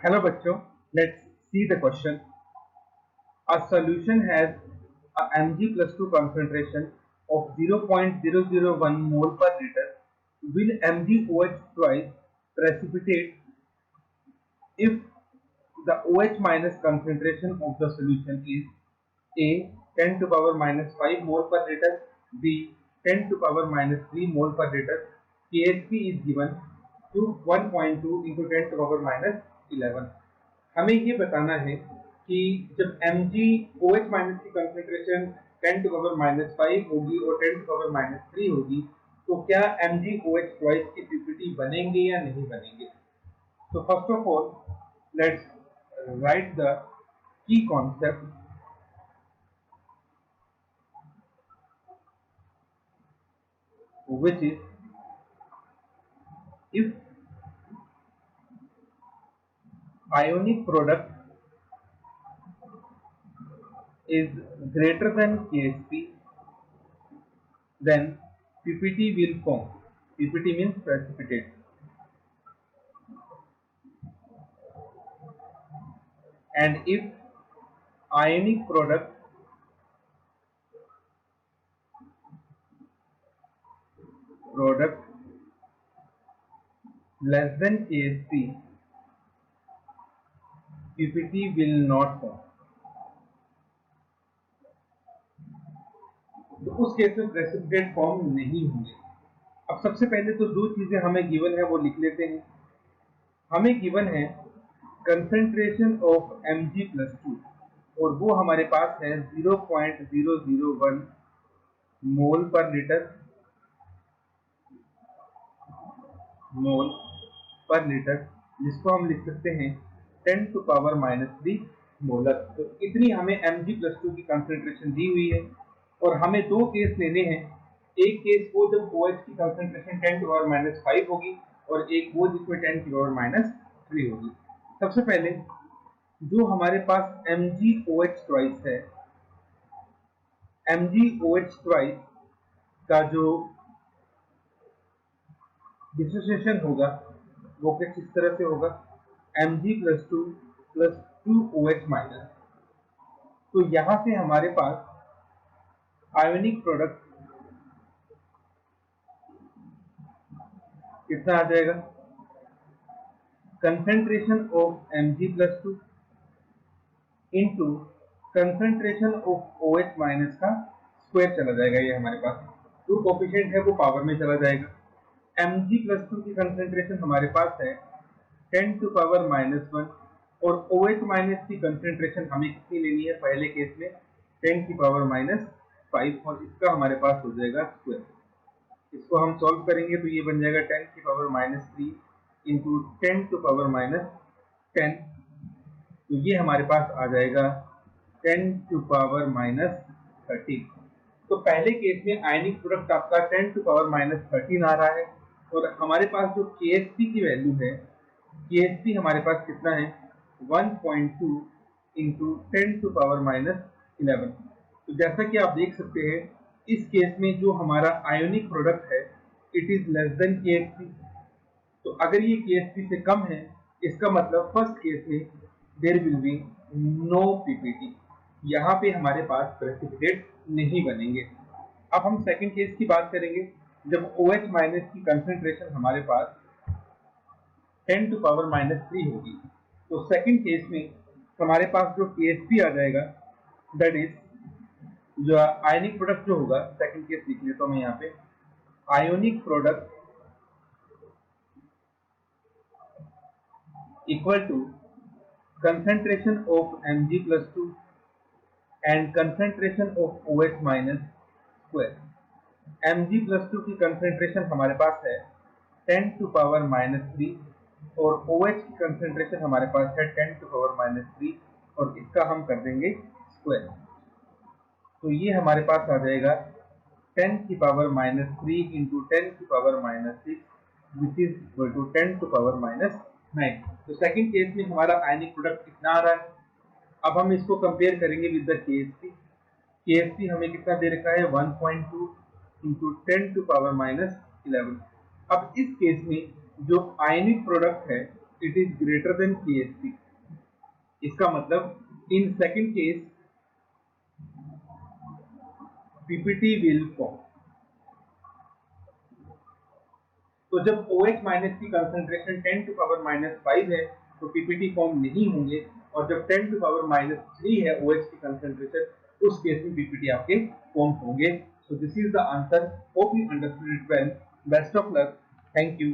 Hello बच्चों, let's see the question. A solution has a Mg plus 2 concentration of 0.001 mole per liter. Will MgOH twice precipitate if the OH minus concentration of the solution is A 10 to power minus 5 mole per liter, B 10 to power minus 3 mole per liter. KHP is given to 1.2 into 10 to power minus 11. हमें ये बताना है कि जब MgOH minus की concentration 10 to power minus 5 होगी और 10 to power minus 3 होगी तो क्या MgOH ट्वाइस की पीपीटी बनेंगे या नहीं बनेंगे। So first of all, let's write the key concept. Which is, if ionic product is greater than KSP, then PPT will form. PPT means precipitate. And if ionic product less than KSP, PPT will not form. तो उस case में precipitate form नहीं होंगे। अब सबसे पहले तो दो चीजें हमें गिवन है वो लिख लेते हैं। हमें गिवन है कंसेंट्रेशन ऑफ Mg प्लस 2 और वो हमारे पास है 0.001 मोल पर लीटर जिसको हम लिख सकते हैं 10 टू पावर माइनस 3 मोलर। तो इतनी हमें Mg प्लस 2 की कंसेंट्रेशन दी हुई है और हमें दो केस लेने हैं। एक केस वो जब OH की कंसेंट्रेशन 10 टू पावर माइनस 5 होगी और एक वो जिसमें 10 टू पावर माइनस 3 होगी। सबसे पहले जो हमारे पास MgOH ट्वाइस है, MgOH ट्वाइस का जो डिसोसिएशन होगा वो कुछ इस तरह से होगा Mg plus 2 plus 2OH minus. तो यहां से हमारे पास आयोनिक प्रोडक्ट कितना आ जाएगा, concentration of Mg plus 2 into concentration of OH minus का स्क्वायर चला जाएगा। ये हमारे पास जो कोफिशिएंट है वो पावर में चला जाएगा। Mg प्लस 2 की कंसेंट्रेशन हमारे पास है 10 टू पावर माइनस 1 और OH माइनस की कंसेंट्रेशन हमें कितनी लेनी है, पहले केस में 10 की पावर माइनस 5 और इसका हमारे पास हो जाएगा स्क्वायर। इसको हम सॉल्व करेंगे तो ये बन जाएगा 10 की power minus 3 into 10 to power minus 10। तो ये हमारे पास आ जाएगा 10 टू पावर माइनस 13। तो पहले केस में आयनिक प्रोडक्ट आपका 10 टू पावर माइनस 13 आ रहा है और हमारे पास जो KSP की वैल्यू है, KSP हमारे पास कितना है 1.2 इंटू 10 टू पावर माइनस 11। तो जैसा कि आप देख सकते हैं इस केस में जो हमारा आयोनिक प्रोडक्ट है it is less than KSP। तो अगर ये KSP से कम है इसका मतलब फर्स्ट केस में there will be no PPT, यहाँ पे हमारे पास प्रेसिपिटेट नहीं बनेंगे। अब हम सेकंड केस की बात करेंगे जब OH माइनस की कंसेंट्रेशन हमारे पास 10 टू पावर माइनस 3 होगी। तो सेकंड केस में हमारे पास जो KSP आ जाएगा दैट इज जो आयनिक प्रोडक्ट जो होगा, सेकंड केस लिख लेता हूं मैं यहाँ पे, ionic product equal to concentration of Mg plus 2 and concentration of OH minus square. Mg plus 2 की कंसेंट्रेशन हमारे पास है 10 टू पावर माइनस 3 और OH की कंसेंट्रेशन हमारे पास है 10 टू पावर माइनस 3 और इसका हम कर देंगे स्क्वायर। तो ये हमारे पास आ जाएगा 10 की पावर माइनस 3 इंटू 10 की power minus 6 which is equal to 10 to power minus 9। तो सेकंड केस में हमारा आयनिक प्रोडक्ट कितना आ रहा है। अब हम इसको कंपेयर करेंगे विद द KSP। KSP हमें कितना दे रखा है 1.2 इंटू 10 टू पावर माइनस 11। अब इस केस में जो आयनिक प्रोडक्ट है it is greater than KSP. इसका मतलब in second case PPT will form. तो जब OH माइनस की कंसंट्रेशन 10 टू पावर माइनस 5 है तो PPT फॉर्म नहीं होंगे, और जब 10 टू पावर माइनस 3 है OH की कंसंट्रेशन उस केस में PPT आपके फॉर्म होंगे. So this is the answer. Hope you understood it well. Best of luck. Thank you.